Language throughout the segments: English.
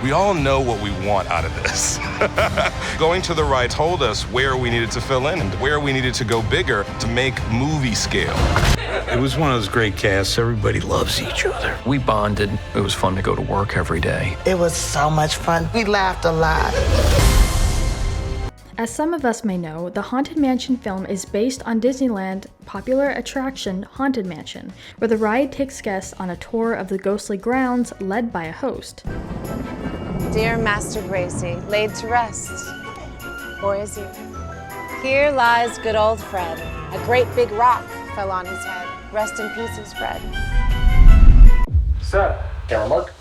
We all know what we want out of this. Going to the ride told us where we needed to fill in and where we needed to go bigger to make movie scale. It was one of those great casts. Everybody loves each other. We bonded. It was fun to go to work every day. It was so much fun. We laughed a lot. As some of us may know, the Haunted Mansion film is based on Disneyland popular attraction Haunted Mansion, where the ride takes guests on a tour of the ghostly grounds led by a host. Dear Master Gracie, laid to rest. Or is he? Here lies good old Fred. A great big rock fell on his head. Rest in pieces, Fred. Sir, camera mark.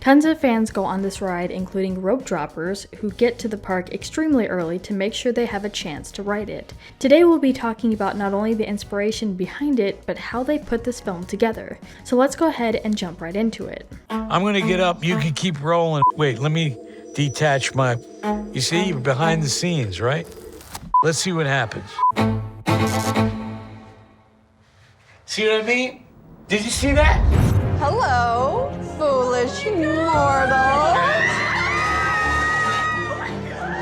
Tons of fans go on this ride, including rope droppers, who get to the park extremely early to make sure they have a chance to ride it. Today we'll be talking about not only the inspiration behind it, but how they put this film together. So let's go ahead and jump right into it. I'm gonna get up, you can keep rolling. Wait, let me detach my... You see, you're behind the scenes, right? Let's see what happens. See what I mean? Did you see that? Hello, foolish mortal.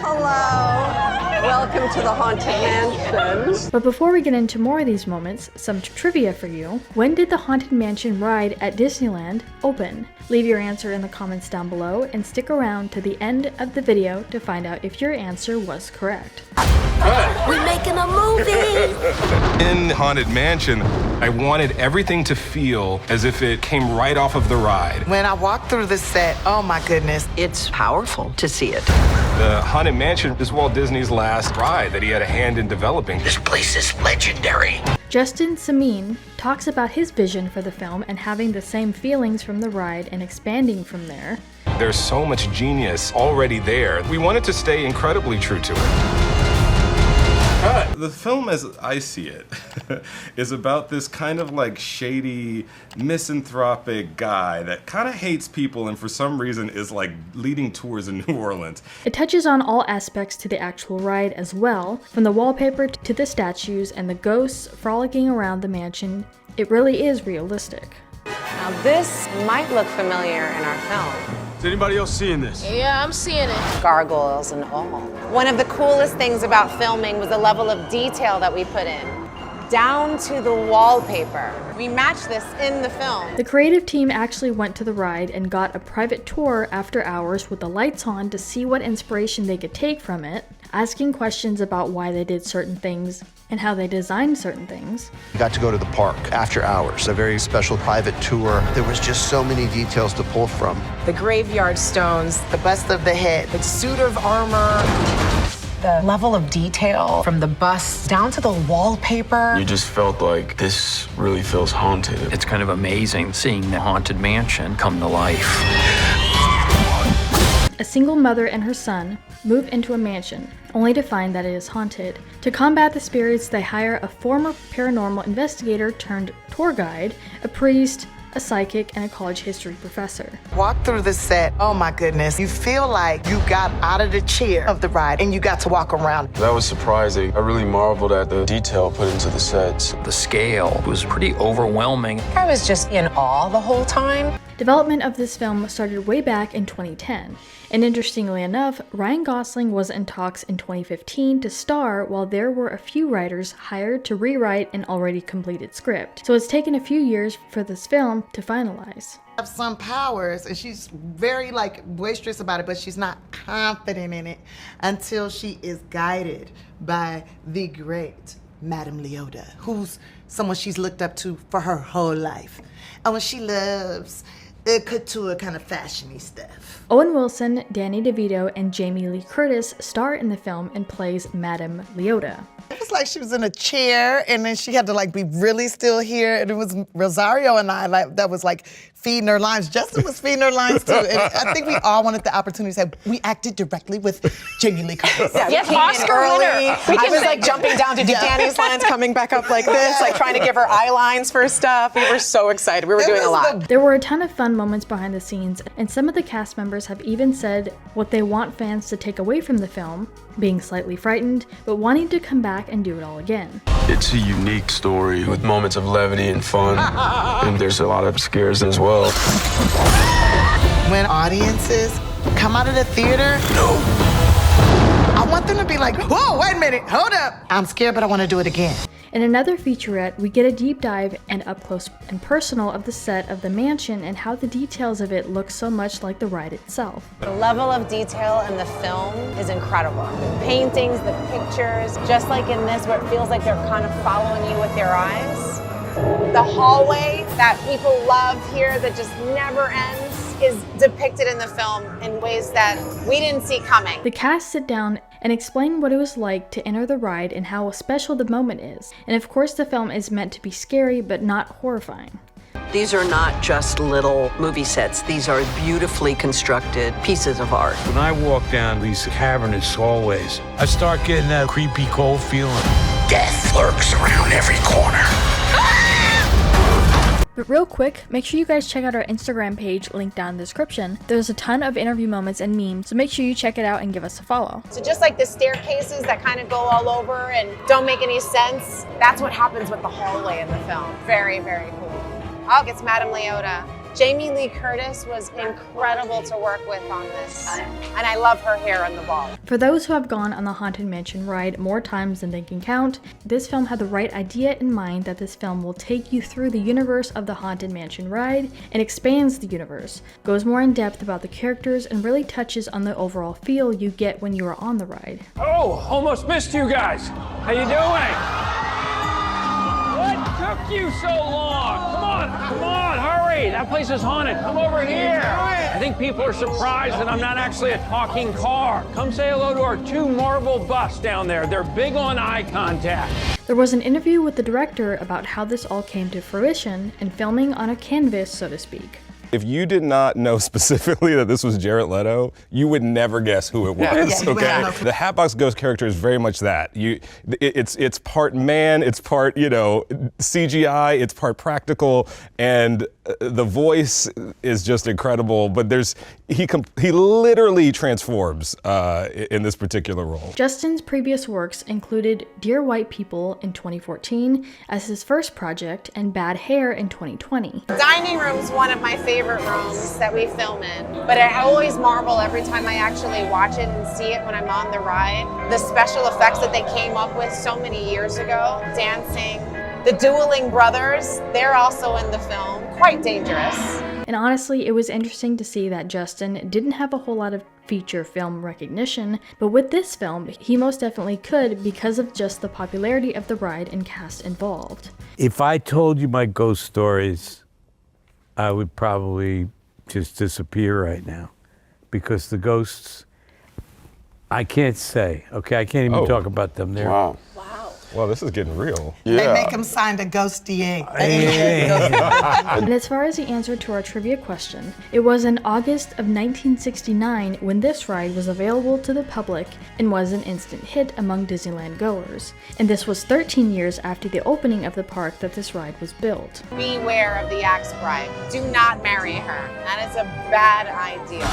Hello. Welcome to the Haunted Mansion. But before we get into more of these moments, some trivia for you. When did the Haunted Mansion ride at Disneyland open? Leave your answer in the comments down below and stick around to the end of the video to find out if your answer was correct. We're making a movie! In Haunted Mansion, I wanted everything to feel as if it came right off of the ride. When I walked through the set, oh my goodness. It's powerful to see it. The Haunted Mansion is Walt Disney's last ride that he had a hand in developing. This place is legendary. Justin Simien talks about his vision for the film and having the same feelings from the ride and expanding from there. There's so much genius already there. We wanted to stay incredibly true to it. The film, as I see it, is about this kind of like shady, misanthropic guy that kind of hates people and for some reason is like leading tours in New Orleans. It touches on all aspects to the actual ride as well, from the wallpaper to the statues and the ghosts frolicking around the mansion. It really is realistic. Now this might look familiar in our film. Is anybody else seeing this? Yeah, I'm seeing it. Gargoyles and all. One of the coolest things about filming was the level of detail that we put in. Down to the wallpaper. We matched this in the film. The creative team actually went to the ride and got a private tour after hours with the lights on to see what inspiration they could take from it, asking questions about why they did certain things and how they designed certain things. We got to go to the park after hours, a very special private tour. There was just so many details to pull from. The graveyard stones, The bust of the head. the suit of armor, the level of detail from the bust down to the wallpaper. You just felt like this really feels haunted. It's kind of amazing seeing the Haunted Mansion come to life. A single mother and her son move into a mansion, only to find that it is haunted. To combat the spirits, they hire a former paranormal investigator turned tour guide, a priest, a psychic, and a college history professor. Walk through the set, oh my goodness. You feel like you got out of the chair of the ride and you got to walk around. That was surprising. I really marveled at the detail put into the sets. The scale was pretty overwhelming. I was just in awe the whole time. Development of this film started way back in 2010, and interestingly enough, Ryan Gosling was in talks in 2015 to star, while there were a few writers hired to rewrite an already completed script. So it's taken a few years for this film to finalize. Have some powers and she's very like boisterous about it, but she's not confident in it until she is guided by the great Madame Leota, who's someone she's looked up to for her whole life. And when she loves couture kind of fashiony stuff. Owen Wilson, Danny DeVito, and Jamie Lee Curtis star in the film and plays Madame Leota. It was like she was in a chair and then she had to like be really still here. And it was Rosario and I that was like feeding her lines. Justin was feeding her lines too. And I think we all wanted the opportunity to say, we acted directly with Jamie Lee Curtis. Yeah, Yes, Oscar winner. I was like jumping down to do Danny's lines, coming back up like this, like trying to give her eye lines for stuff. We were so excited. We were doing a lot. There were a ton of fun fun moments behind the scenes, and some of the cast members have even said what they want fans to take away from the film, being slightly frightened, but wanting to come back and do it all again. It's a unique story with moments of levity and fun, and there's a lot of scares as well. When audiences come out of the theater, I want them to be like, whoa, wait a minute, hold up. I'm scared, but I want to do it again. In another featurette, we get a deep dive and up close and personal of the set of the mansion and how the details of it look so much like the ride itself. The level of detail in the film is incredible. The paintings, the pictures, just like in this where it feels like they're kind of following you with their eyes. The hallway that people love here that just never ends is depicted in the film in ways that we didn't see coming. The cast sit down and explain what it was like to enter the ride and how special the moment is. And of course the film is meant to be scary but not horrifying. These are not just little movie sets. These are beautifully constructed pieces of art. When I walk down these cavernous hallways, I start getting that creepy cold feeling. Death lurks around every corner. But real quick, make sure you guys check out our Instagram page linked down in the description. There's a ton of interview moments and memes, so make sure you check it out and give us a follow. So just like the staircases that kind of go all over and don't make any sense, that's what happens with the hallway in the film. Very, very cool. Oh, it's Madame Leota. Jamie Lee Curtis was incredible to work with on this, and I love her hair on the ball. For those who have gone on the Haunted Mansion ride more times than they can count, this film had the right idea in mind that this film will take you through the universe of the Haunted Mansion ride and expands the universe, goes more in depth about the characters, and really touches on the overall feel you get when you are on the ride. Oh, almost missed you guys. How you doing? What took you so long? Come on, hurry. That place is haunted. Come over here. I think people are surprised that I'm not actually a talking car. Come say hello to our 2 marble busts down there. They're big on eye contact. There was an interview with the director about how this all came to fruition and filming on a canvas, so to speak. If you did not know specifically that this was Jared Leto, you would never guess who it was. Okay, the Hatbox Ghost character is very much that. It's part man, it's part CGI, it's part practical, and the voice is just incredible. But he literally transforms in this particular role. Justin's previous works included Dear White People in 2014 as his first project and Bad Hair in 2020. Dining room's one of my favorite rooms that we film in, but I always marvel every time I actually watch it and see it when I'm on the ride. The special effects that they came up with so many years ago, dancing. The dueling brothers, they're also in the film, quite dangerous. And honestly, it was interesting to see that Justin didn't have a whole lot of feature film recognition, but with this film, he most definitely could because of just the popularity of the ride and cast involved. If I told you my ghost stories, I would probably just disappear right now because the ghosts, I can't say, okay? I can't even talk about them. Wow. Well, this is getting real. They make him sign the ghosty. And as far as the answer to our trivia question, it was in August of 1969 when this ride was available to the public and was an instant hit among Disneyland goers. And this was 13 years after the opening of the park that this ride was built. Beware of the axe bride. Do not marry her. That is a bad idea.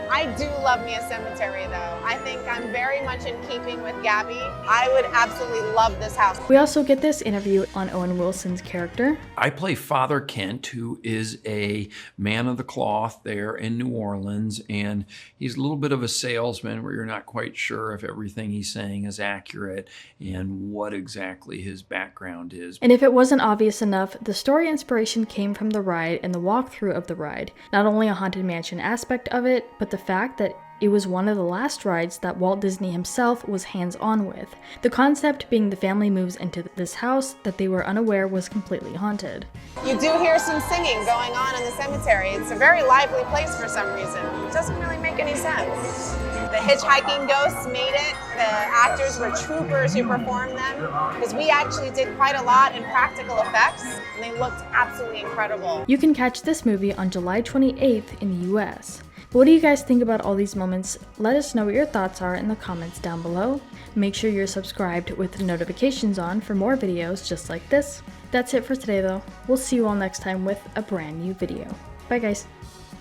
I do love me a cemetery though. I think I'm very much in keeping with Gabby. I would absolutely love this house. We also get this interview on Owen Wilson's character. I play Father Kent, who is a man of the cloth there in New Orleans, and he's a little bit of a salesman where you're not quite sure if everything he's saying is accurate and what exactly his background is. And if it wasn't obvious enough, the story inspiration came from the ride and the walkthrough of the ride. Not only a Haunted Mansion aspect of it, but the fact that it was one of the last rides that Walt Disney himself was hands-on with. The concept being the family moves into this house that they were unaware was completely haunted. You do hear some singing going on in the cemetery. It's a very lively place for some reason. It doesn't really make any sense. The hitchhiking ghosts made it. The actors were troopers who performed them because we actually did quite a lot in practical effects and they looked absolutely incredible. You can catch this movie on July 28th in the US. But what do you guys think about all these moments? Let us know what your thoughts are in the comments down below. Make sure you're subscribed with the notifications on for more videos just like this. That's it for today though. We'll see you all next time with a brand new video. Bye guys.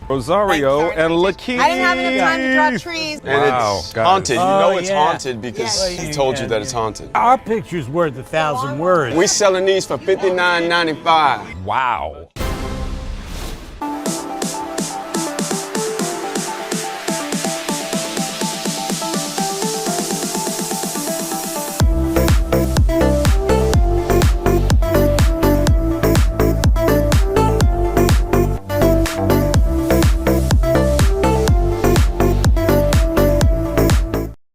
Rosario and Lakeith. I didn't have enough time to draw trees. And it's haunted. You know it's haunted because he told you that it's haunted. Our picture's worth 1,000 words. We selling these for $59.95. Wow.